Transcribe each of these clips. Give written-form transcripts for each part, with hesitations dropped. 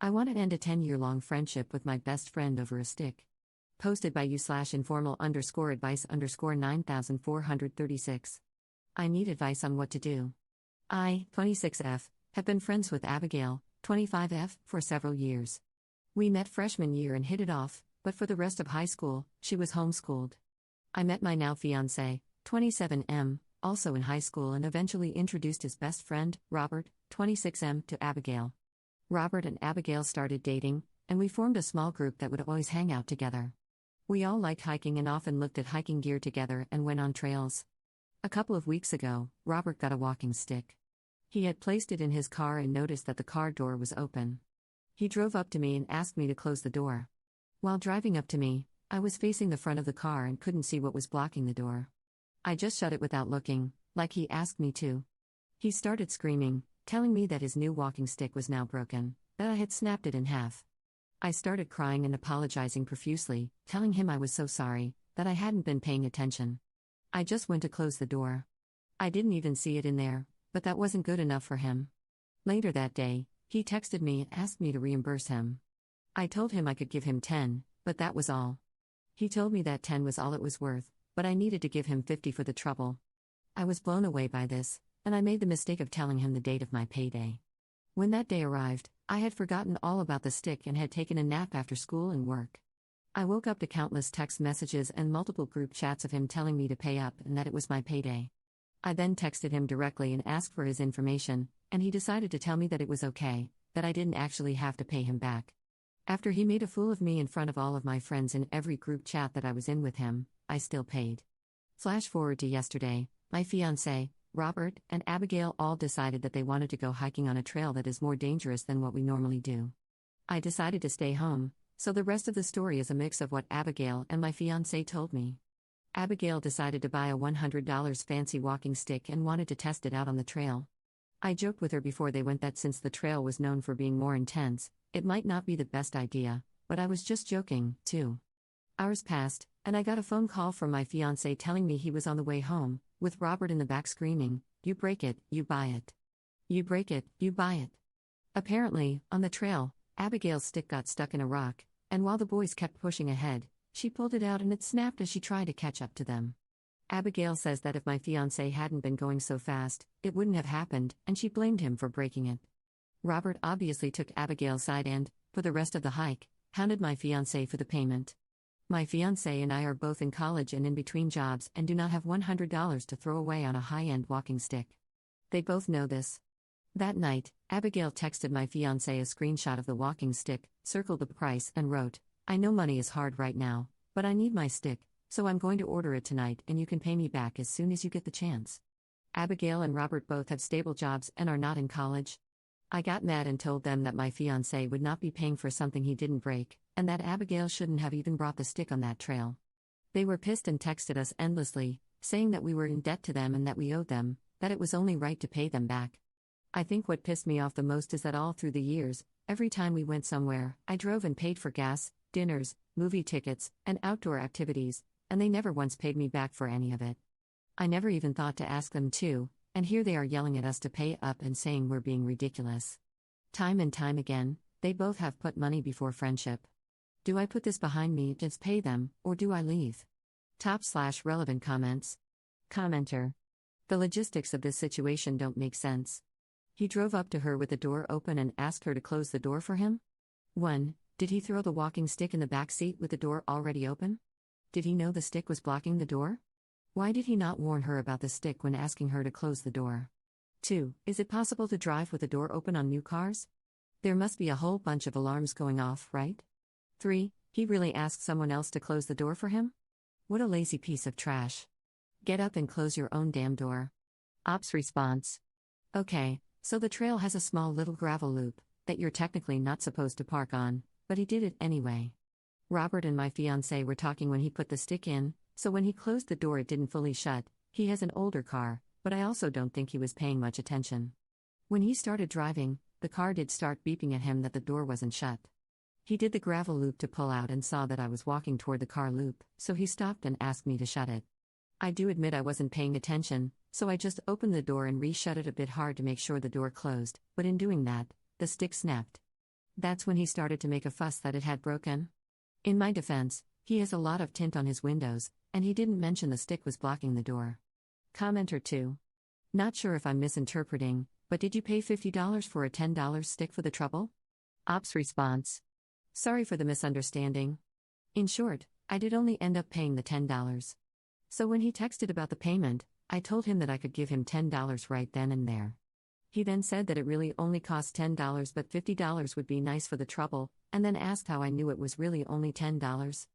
I want to end a 10-year-long friendship with my best friend over a stick. Posted by you/informal_advice_9436. I need advice on what to do. I, 26F, have been friends with Abigail, 25F, for several years. We met freshman year and hit it off, but for the rest of high school, she was homeschooled. I met my now fiancé, 27M, also in high school and eventually introduced his best friend, Robert, 26M, to Abigail. Robert and Abigail started dating, and we formed a small group that would always hang out together. We all liked hiking and often looked at hiking gear together and went on trails. A couple of weeks ago, Robert got a walking stick. He had placed it in his car and noticed that the car door was open. He drove up to me and asked me to close the door. While driving up to me, I was facing the front of the car and couldn't see what was blocking the door. I just shut it without looking, like he asked me to. He started screaming, telling me that his new walking stick was now broken, that I had snapped it in half. I started crying and apologizing profusely, telling him I was so sorry, that I hadn't been paying attention. I just went to close the door. I didn't even see it in there, but that wasn't good enough for him. Later that day, he texted me and asked me to reimburse him. I told him I could give him 10, but that was all. He told me that 10 was all it was worth, but I needed to give him 50 for the trouble. I was blown away by this, and I made the mistake of telling him the date of my payday. When that day arrived, I had forgotten all about the stick and had taken a nap after school and work. I woke up to countless text messages and multiple group chats of him telling me to pay up and that it was my payday. I then texted him directly and asked for his information, and he decided to tell me that it was okay, that I didn't actually have to pay him back. After he made a fool of me in front of all of my friends in every group chat that I was in with him, I still paid. Flash forward to yesterday, my fiancé, Robert, and Abigail all decided that they wanted to go hiking on a trail that is more dangerous than what we normally do. I decided to stay home, so the rest of the story is a mix of what Abigail and my fiancé told me. Abigail decided to buy a $100 fancy walking stick and wanted to test it out on the trail. I joked with her before they went that since the trail was known for being more intense, it might not be the best idea, but I was just joking, too. Hours passed, and I got a phone call from my fiancé telling me he was on the way home, with Robert in the back screaming, "You break it, you buy it. You break it, you buy it." Apparently, on the trail, Abigail's stick got stuck in a rock, and while the boys kept pushing ahead, she pulled it out and it snapped as she tried to catch up to them. Abigail says that if my fiancé hadn't been going so fast, it wouldn't have happened, and she blamed him for breaking it. Robert obviously took Abigail's side and, for the rest of the hike, hounded my fiancé for the payment. My fiancé and I are both in college and in between jobs and do not have $100 to throw away on a high-end walking stick. They both know this. That night, Abigail texted my fiancé a screenshot of the walking stick, circled the price, and wrote, "I know money is hard right now, but I need my stick, so I'm going to order it tonight and you can pay me back as soon as you get the chance." Abigail and Robert both have stable jobs and are not in college. I got mad and told them that my fiancé would not be paying for something he didn't break, and that Abigail shouldn't have even brought the stick on that trail. They were pissed and texted us endlessly, saying that we were in debt to them and that we owed them, that it was only right to pay them back. I think what pissed me off the most is that all through the years, every time we went somewhere, I drove and paid for gas, dinners, movie tickets, and outdoor activities, and they never once paid me back for any of it. I never even thought to ask them to, and here they are yelling at us to pay up and saying we're being ridiculous. Time and time again, they both have put money before friendship. Do I put this behind me, just pay them, or do I leave? /relevant comments. Commenter. The logistics of this situation don't make sense. He drove up to her with the door open and asked her to close the door for him? 1. Did he throw the walking stick in the back seat with the door already open? Did he know the stick was blocking the door? Why did he not warn her about the stick when asking her to close the door? 2. Is it possible to drive with the door open on new cars? There must be a whole bunch of alarms going off, right? 3. He really asked someone else to close the door for him? What a lazy piece of trash. Get up and close your own damn door. Ops response. Okay, so the trail has a small little gravel loop that you're technically not supposed to park on, but he did it anyway. Robert and my fiancé were talking when he put the stick in, so when he closed the door it didn't fully shut. He has an older car, but I also don't think he was paying much attention. When he started driving, the car did start beeping at him that the door wasn't shut. He did the gravel loop to pull out and saw that I was walking toward the car loop, so he stopped and asked me to shut it. I do admit I wasn't paying attention, so I just opened the door and re-shut it a bit hard to make sure the door closed, but in doing that, the stick snapped. That's when he started to make a fuss that it had broken. In my defense, he has a lot of tint on his windows, and he didn't mention the stick was blocking the door. Commenter 2. Not sure if I'm misinterpreting, but did you pay $50 for a $10 stick for the trouble? Ops response. Sorry for the misunderstanding. In short, I did only end up paying the $10. So when he texted about the payment, I told him that I could give him $10 right then and there. He then said that it really only cost $10 but $50 would be nice for the trouble, and then asked how I knew it was really only $10.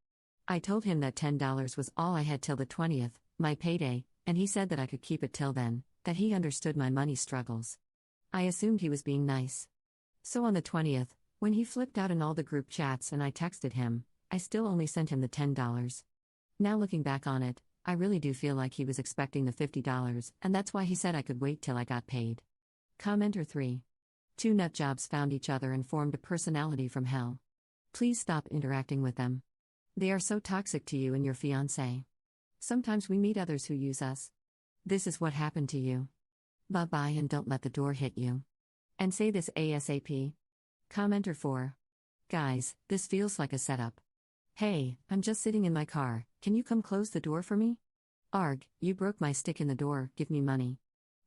I told him that $10 was all I had till the 20th, my payday, and he said that I could keep it till then, that he understood my money struggles. I assumed he was being nice. So on the 20th, when he flipped out in all the group chats and I texted him, I still only sent him the $10. Now looking back on it, I really do feel like he was expecting the $50, and that's why he said I could wait till I got paid. Commenter 3. Two nutjobs found each other and formed a personality from hell. Please stop interacting with them. They are so toxic to you and your fiancé. Sometimes we meet others who use us. This is what happened to you. Bye-bye and don't let the door hit you. And say this ASAP. Commenter 4. Guys, this feels like a setup. Hey, I'm just sitting in my car, can you come close the door for me? Arg, you broke my stick in the door, give me money.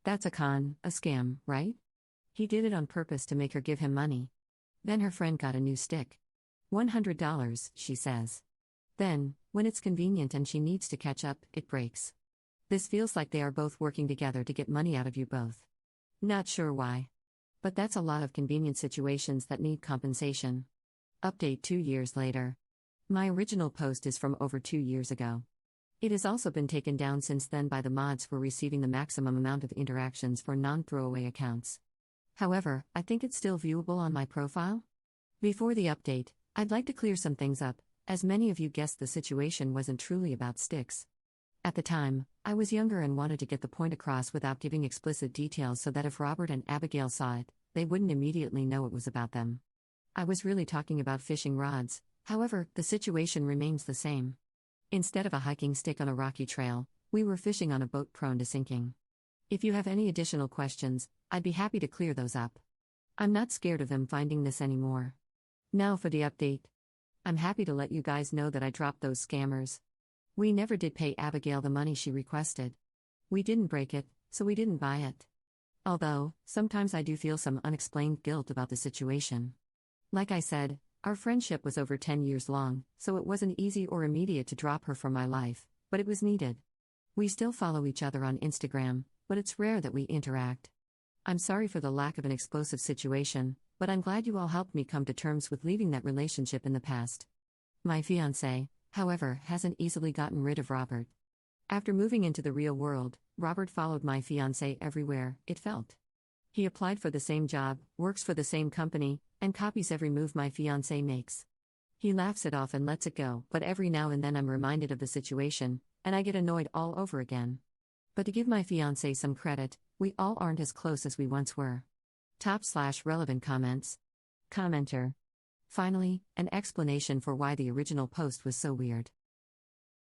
That's a scam, right? He did it on purpose to make her give him money. Then her friend got a new stick. $100, she says. Then, when it's convenient and she needs to catch up, it breaks. This feels like they are both working together to get money out of you both. Not sure why. But that's a lot of convenient situations that need compensation. Update 2 years later. My original post is from over 2 years ago. It has also been taken down since then by the mods for receiving the maximum amount of interactions for non-throwaway accounts. However, I think it's still viewable on my profile. Before the update, I'd like to clear some things up, as many of you guessed the situation wasn't truly about sticks. At the time, I was younger and wanted to get the point across without giving explicit details so that if Robert and Abigail saw it, they wouldn't immediately know it was about them. I was really talking about fishing rods, however, the situation remains the same. Instead of a hiking stick on a rocky trail, we were fishing on a boat prone to sinking. If you have any additional questions, I'd be happy to clear those up. I'm not scared of them finding this anymore. Now for the update. I'm happy to let you guys know that I dropped those scammers. We never did pay Abigail the money she requested. We didn't break it, so we didn't buy it. Although, sometimes I do feel some unexplained guilt about the situation. Like I said, our friendship was over 10 years long, so it wasn't easy or immediate to drop her from my life, but it was needed. We still follow each other on Instagram, but it's rare that we interact. I'm sorry for the lack of an explosive situation, but I'm glad you all helped me come to terms with leaving that relationship in the past. My fiancé, however, hasn't easily gotten rid of Robert. After moving into the real world, Robert followed my fiancé everywhere, it felt. He applied for the same job, works for the same company, and copies every move my fiancé makes. He laughs it off and lets it go, but every now and then I'm reminded of the situation, and I get annoyed all over again. But to give my fiancé some credit, we all aren't as close as we once were. Top/relevant comments. Commenter. Finally, an explanation for why the original post was so weird.